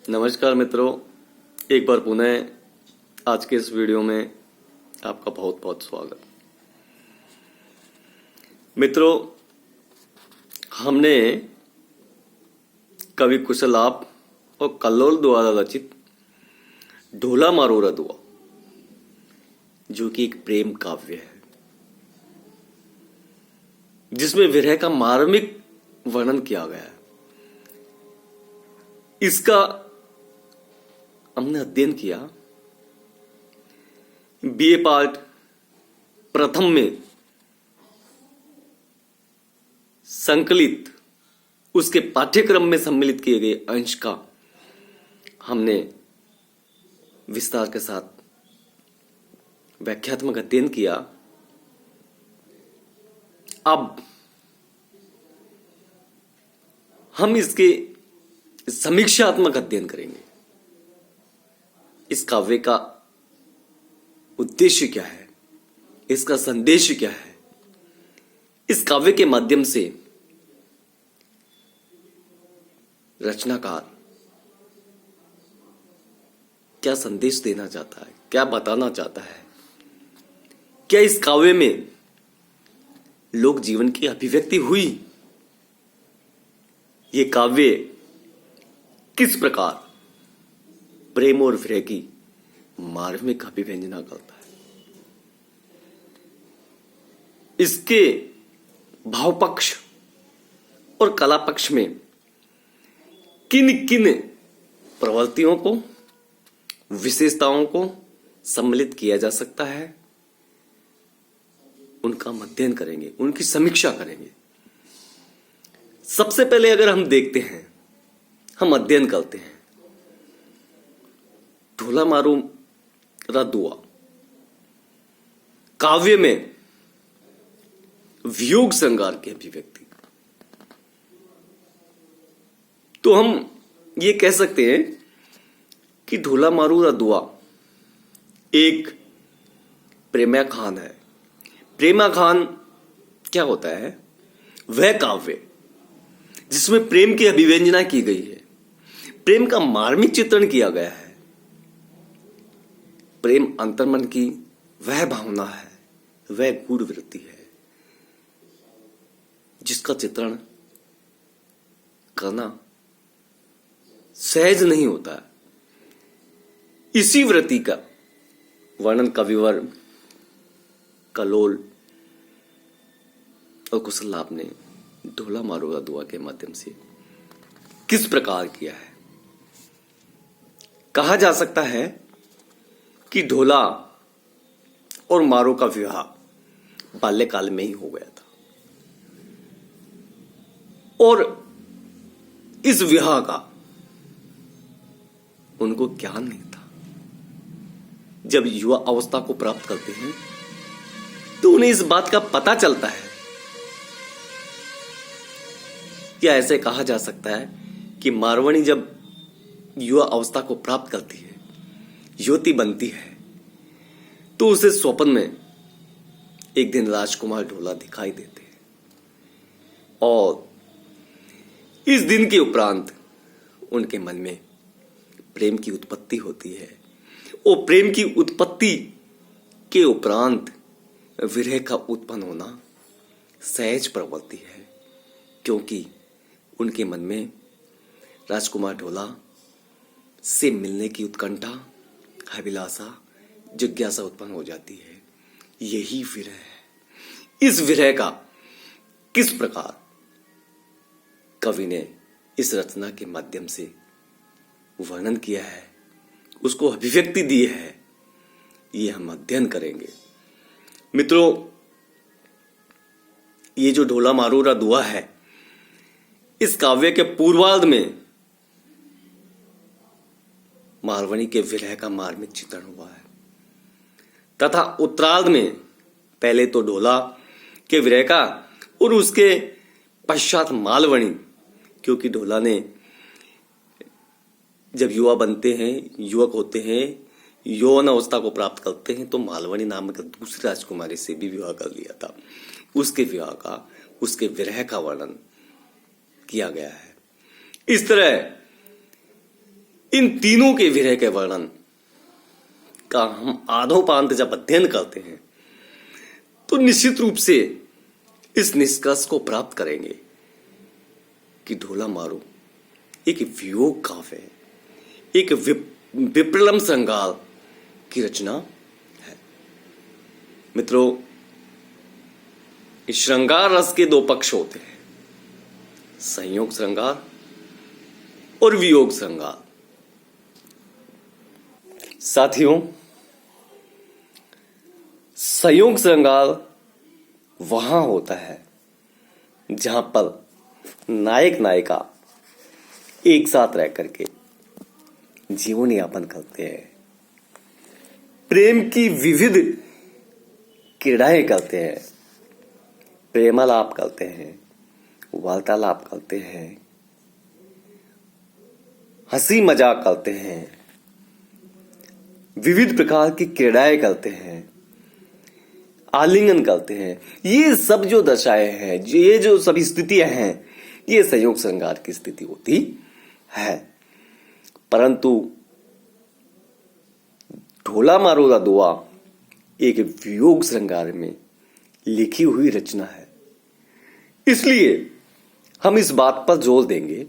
नमस्कार मित्रों, एक बार पुनः आज के इस वीडियो में आपका बहुत बहुत स्वागत। मित्रों, हमने कवि कुशलाप और कल्लोल द्वारा रचित ढोला मारोरा दुआ, जो कि एक प्रेम काव्य है जिसमें विरह का मार्मिक वर्णन किया गया है, इसका हमने अध्ययन किया बीए पार्ट प्रथम में संकलित उसके पाठ्यक्रम में सम्मिलित किए गए अंश का हमने विस्तार के साथ व्याख्यात्मक अध्ययन किया। अब हम इसके समीक्षात्मक अध्ययन करेंगे। इस काव्य का उद्देश्य क्या है, इसका संदेश क्या है, इस काव्य के माध्यम से रचनाकार क्या संदेश देना चाहता है, क्या बताना चाहता है, क्या इस काव्य में लोक जीवन की अभिव्यक्ति हुई, ये काव्य किस प्रकार प्रेम और विरह की मार्मिक अभिव्यंजना करता है, इसके भाव पक्ष और कला पक्ष में किन किन प्रवृत्तियों को, विशेषताओं को सम्मिलित किया जा सकता है, उनका अध्ययन करेंगे, उनकी समीक्षा करेंगे। सबसे पहले अगर हम देखते हैं, हम अध्ययन करते हैं ढोला मारोरा दुआ काव्य में वियोग श्रृंगार की अभिव्यक्ति, तो हम ये कह सकते हैं कि ढोला मारोरा दुआ एक प्रेमाख्यान है। प्रेमाख्यान क्या होता है? वह काव्य जिसमें प्रेम की अभिव्यंजना की गई है, प्रेम का मार्मिक चित्रण किया गया है, प्रेम अंतर्मन की वह भावना है, वह गूढ़ वृत्ति है जिसका चित्रण करना सहज नहीं होता है। इसी वृत्ति का वर्णन कविवर कल्लोल और कुशलाप ने ढोला मारोरा दुआ के माध्यम से किस प्रकार किया है। कहा जा सकता है कि ढोला और मारो का विवाह बाल्यकाल में ही हो गया था और इस विवाह का उनको ज्ञान नहीं था। जब युवा अवस्था को प्राप्त करते हैं तो उन्हें इस बात का पता चलता है, क्या ऐसे कहा जा सकता है कि मारवाणी जब युवा अवस्था को प्राप्त करती है, युवती बनती है, तो उसे स्वप्न में एक दिन राजकुमार ढोला दिखाई देते हैं और इस दिन के उपरांत उनके मन में प्रेम की उत्पत्ति होती है और प्रेम की उत्पत्ति के उपरांत विरह का उत्पन्न होना सहज प्रवृत्ति है, क्योंकि उनके मन में राजकुमार ढोला से मिलने की उत्कंठा, अभिलाषा, जिज्ञासा उत्पन्न हो जाती है। यही विरह है। इस विरह का किस प्रकार कवि ने इस रचना के माध्यम से वर्णन किया है, उसको अभिव्यक्ति दी है, ये हम अध्ययन करेंगे। मित्रों, ये जो ढोला मारोरा दुआ है, इस काव्य के पूर्वार्ध में मारवाणी के विरह का मार्मिक चित्रण हुआ है तथा उत्तरार्ध में पहले तो ढोला के विरह का और उसके पश्चात मालवणी, क्योंकि ढोला ने जब युवा बनते हैं, युवक होते हैं, यौवन अवस्था को प्राप्त करते हैं, तो मालवणी नामक दूसरी राजकुमारी से भी विवाह कर लिया था। उसके विवाह का, उसके विरह का वर्णन किया गया है। इस तरह इन तीनों के विरह के वर्णन का हम आदोपांत जब अध्ययन करते हैं तो निश्चित रूप से इस निष्कर्ष को प्राप्त करेंगे कि ढोला मारू एक वियोग काव्य है, एक विप्रलंब श्रृंगार की रचना है। मित्रों, इस श्रृंगार रस के दो पक्ष होते हैं, संयोग श्रृंगार और वियोग श्रृंगार। साथियों, संयोग श्रृंगार वहां होता है जहां पर नायक नायिका एक साथ रह करके जीवन यापन करते हैं, प्रेम की विविध क्रीड़ाएं करते हैं, प्रेमालाप करते हैं, वार्तालाप करते हैं, हंसी मजाक करते हैं, विविध प्रकार की क्रीड़ाएं करते हैं, आलिंगन करते हैं। ये सब जो दशाएं हैं, ये जो सभी स्थितियां हैं, ये संयोग श्रृंगार की स्थिति होती है। परंतु ढोला मारू रा दुआ एक वियोग श्रृंगार में लिखी हुई रचना है। इसलिए हम इस बात पर जोर देंगे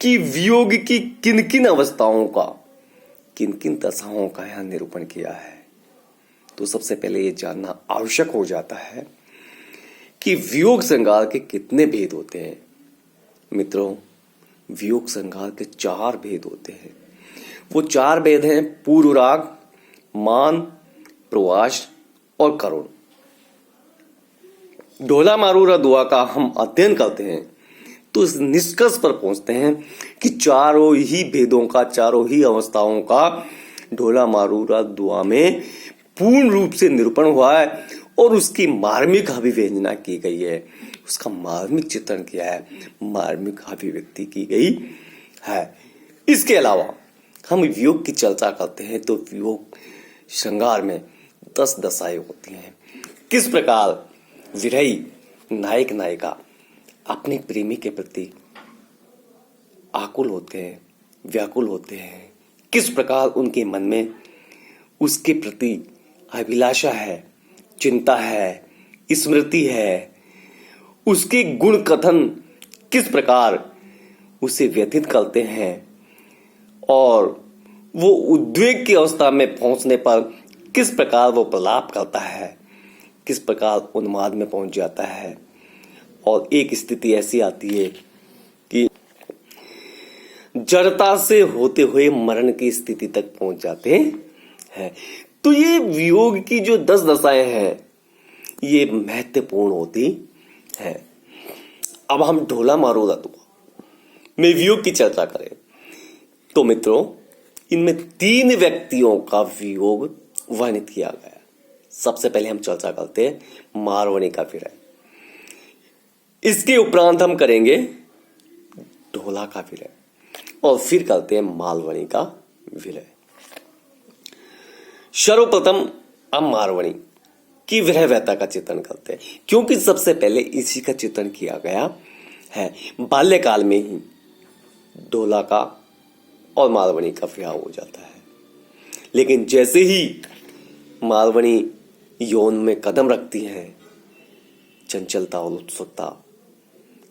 कि वियोग की किन किन अवस्थाओं का, किन किन दशाओं का यहां निरूपण किया है। तो सबसे पहले यह जानना आवश्यक हो जाता है कि वियोग श्रृंगार के कितने भेद होते हैं। मित्रों, वियोग श्रृंगार के 4 भेद होते हैं। वो 4 भेद हैं पूर्व राग, मान, प्रवास और करुण। ढोला मारू रा दुआ का हम अध्ययन करते हैं तो इस निष्कर्ष पर पहुंचते हैं कि चारों ही भेदों का, चारों ही अवस्थाओं का ढोला मारू रा दुआ में पूर्ण रूप से निरूपण हुआ है और उसकी मार्मिक अभिव्यंजना की गई है, उसका मार्मिक चित्रण किया है, मार्मिक अभिव्यक्ति की गई है। इसके अलावा हम वियोग की चर्चा करते हैं तो वियोग श्रृंगार में 10 दशाएं होती हैं। किस प्रकार विरही नायक नायिका अपने प्रेमी के प्रति आकुल होते हैं, व्याकुल होते हैं, किस प्रकार उनके मन में उसके प्रति अभिलाषा है, चिंता है, स्मृति है, उसके गुण कथन किस प्रकार उसे व्यथित करते हैं और वो उद्वेग की अवस्था में पहुंचने पर किस प्रकार वो प्रलाप करता है, किस प्रकार उन्माद में पहुंच जाता है और एक स्थिति ऐसी आती है कि जड़ता से होते हुए मरण की स्थिति तक पहुंच जाते हैं। तो ये वियोग की जो 10 दशाएं हैं ये महत्वपूर्ण होती है। अब हम ढोला मारू रा दुआ में वियोग की चर्चा करें तो मित्रों, इनमें 3 व्यक्तियों का वियोग वर्णित किया गया है। सबसे पहले हम चर्चा करते हैं मारवणी का विरह, इसके उपरांत हम करेंगे ढोला का विरह और फिर करते हैं मालवणी का विरह। सर्वप्रथम हम मारवणी की विरह व्यथा का चित्रण करते हैं, क्योंकि सबसे पहले इसी का चित्रण किया गया है। बाल्यकाल में ही ढोला का और मालवणी का विवाह हो जाता है, लेकिन जैसे ही मालवणी यौन में कदम रखती हैं, चंचलता और उत्सुकता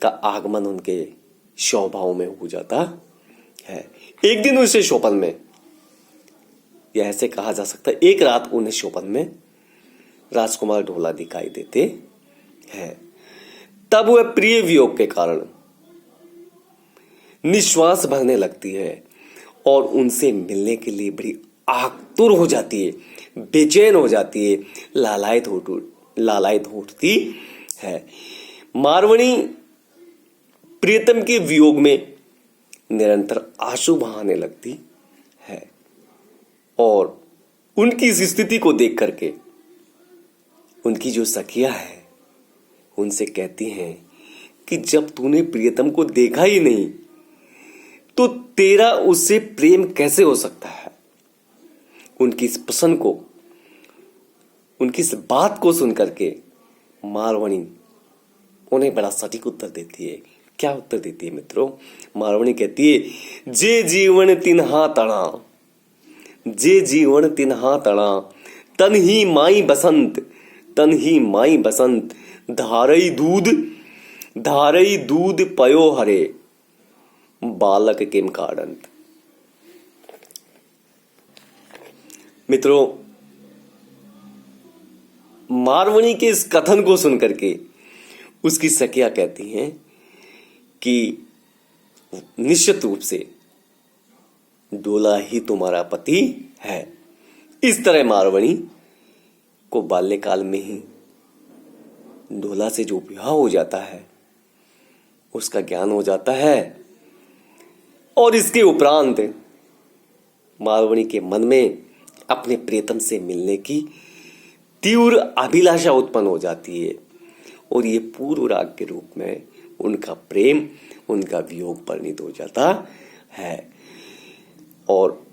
का आगमन उनके स्वभाव में हो जाता है। एक दिन उसे स्वप्न में, या ऐसे कहा जा सकता है एक रात उन्हें स्वप्न में राजकुमार ढोला दिखाई देते हैं। तब वह प्रिय वियोग के कारण निश्वास भरने लगती है और उनसे मिलने के लिए बड़ी आतुर हो जाती है, बेचैन हो जाती है, लालायित होती है। मारवणी प्रियतम के वियोग में निरंतर आंसू बहाने लगती है और उनकी इस स्थिति को देख करके उनकी जो सखियां हैं उनसे कहती हैं कि जब तूने प्रियतम को देखा ही नहीं तो तेरा उससे प्रेम कैसे हो सकता है। उनकी इस प्रश्न को, उनकी इस बात को सुनकर के मारवणी उन्हें बड़ा सटीक उत्तर देती है क्या उत्तर देती है मित्रों? मारवणी कहती है, जे जीवन तिन्हा तणा, जे जीवन तिन्हा तणा, तन ही माई बसंत, तन ही माई बसंत, धारई दूध पयो हरे, बालक किम काड़ंत। मित्रों, मारवणी के इस कथन को सुनकर के उसकी सखियां कहती हैं कि निश्चित रूप से डोला ही तुम्हारा पति है। इस तरह मारवणी को बाल्यकाल में ही डोला से जो विवाह हो जाता है उसका ज्ञान हो जाता है, और इसके उपरांत मारवणी के मन में अपने प्रियतम से मिलने की तीव्र अभिलाषा उत्पन्न हो जाती है, और ये पूर्व राग के रूप में उनका प्रेम, उनका वियोग परिणित हो जाता है। और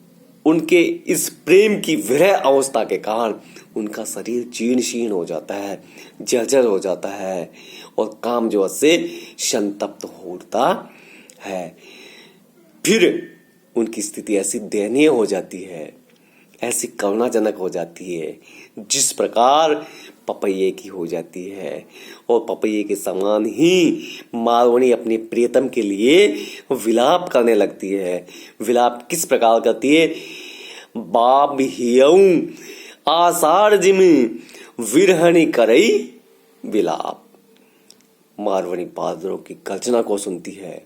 उनके इस प्रेम की विरह अवस्था के कारण उनका शरीर जीर्ण शीर्ण हो जाता है, जर्जर हो जाता है, और काम जो से संतप्त हो उठता है। फिर उनकी स्थिति ऐसी दयनीय हो जाती है, ऐसी करुणाजनक हो जाती है, जिस प्रकार पपैये की हो जाती है। और पपैये के समान ही मारवणी अपने प्रियतम के लिए विलाप करने लगती है। विलाप किस प्रकार करती है? बाप हियऊ आषाढ़ जिम विरहणी करई विलाप। मारवणी बादलों की गर्जना को सुनती है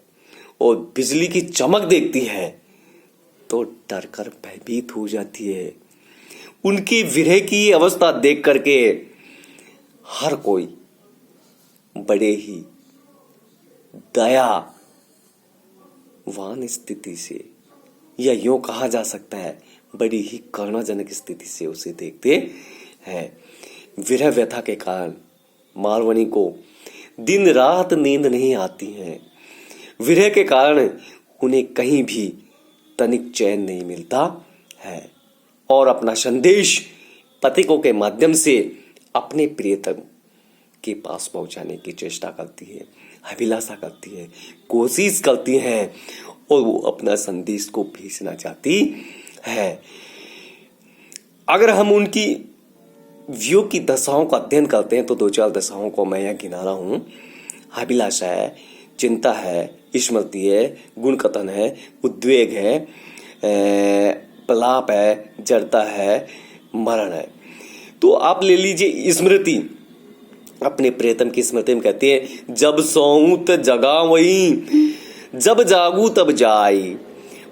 और बिजली की चमक देखती है तो डरकर भयभीत हो जाती है। उनकी विरह की अवस्था देख करके हर कोई बड़े ही दयावान स्थिति से, या यूं कहा जा सकता है बड़ी ही करुणाजनक स्थिति से उसे देखते हैं। विरह व्यथा के कारण मारवणी को दिन रात नींद नहीं आती है। विरह के कारण उन्हें कहीं भी तनिक चैन नहीं मिलता है, और अपना संदेश पथिकों के माध्यम से अपने प्रियतम के पास पहुंचाने की चेष्टा करती है, अभिलाषा करती है, कोशिश करती है, और वो अपना संदेश को भेजना चाहती है। अगर हम उनकी वियोग की दशाओं का अध्ययन करते हैं तो दो चार दशाओं को मैं यहाँ गिना रहा हूं। अभिलाषा है, चिंता है, स्मृति है, गुण कथन है, उद्वेग है, प्रलाप है, जड़ता है, मरण है। तो आप ले लीजिए स्मृति। अपने प्रियतम की स्मृति में कहते हैं, जब सोऊं त जगा वही, जब जागू तब जाई,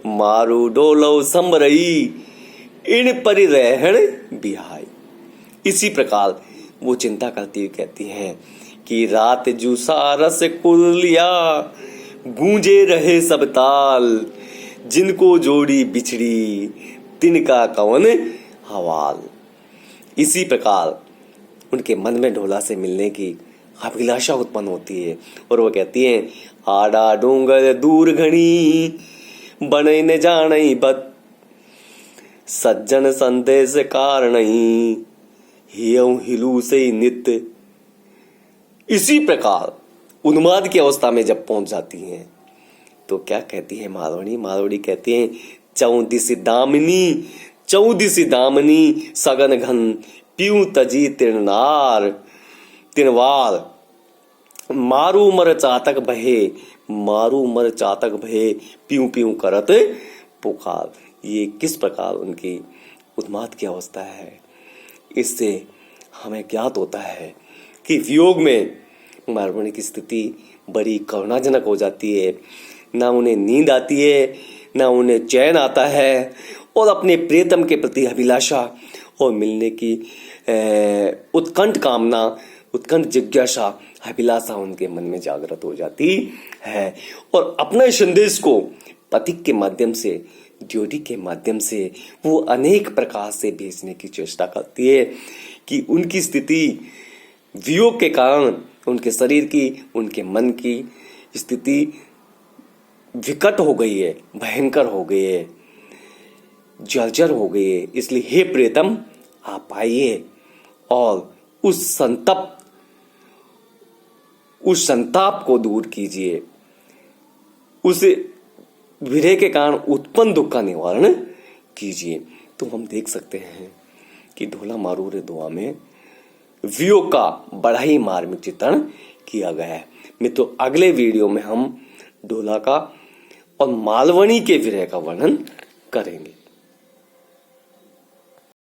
मारू डोलो संबरई, इन परिरहण बिहाई। इसी प्रकार वो चिंता करती हुई कहती हैं कि रात जूसा रस कुलिया, गूंजे रहे सब ताल, जिनको जोड़ी बिछड़ी, तिनका कवन हवाल। इसी प्रकार उनके मन में ढोला से मिलने की अभिलाषा उत्पन्न होती है, और वो कहती हैं, आडा डोंगर दूर घनी, बने न जाने बत, सज्जन संदेश कारणई, हियऊ हिलू से नित्य। इसी प्रकार उन्माद की अवस्था में जब पहुंच जाती हैं तो क्या कहती है मारवणी? मारवणी कहती हैं, चौदिस दामनी सगन घन, पीऊ तजी तिरनार तिरवार, मारू मर चातक भये, पीऊ पीऊ करत पुकार। ये किस प्रकार उनकी उन्माद की अवस्था है। इससे हमें ज्ञात होता है कि वियोग में मारवणी की स्थिति बड़ी करुणाजनक हो जाती है। ना उन्हें नींद आती है, ना उन्हें चैन आता है, और अपने प्रियतम के प्रति अभिलाषा और मिलने की उत्कंठ कामना, उत्कंठ जिज्ञासा, अभिलाषा उनके मन में जागृत हो जाती है, और अपने संदेश को पथिक के माध्यम से, ड्योढ़ी के माध्यम से वो अनेक प्रकार से भेजने की चेष्टा करती है कि उनकी स्थिति वियोग के कारण उनके शरीर की, उनके मन की स्थिति विकट हो गई है, भयंकर हो गई है, जर्जर हो गई है। इसलिए हे प्रियतम, आप आइए और उस संताप को दूर कीजिए, उस विरह के कारण उत्पन्न दुख का निवारण कीजिए। तो हम देख सकते हैं कि ढोला मारू रे दुआ में वियोग का बड़ा ही मार्मिक चित्रण किया गया है। मित्रों, अगले वीडियो में हम ढोला का और मालवणी के विरह का वर्णन करेंगे।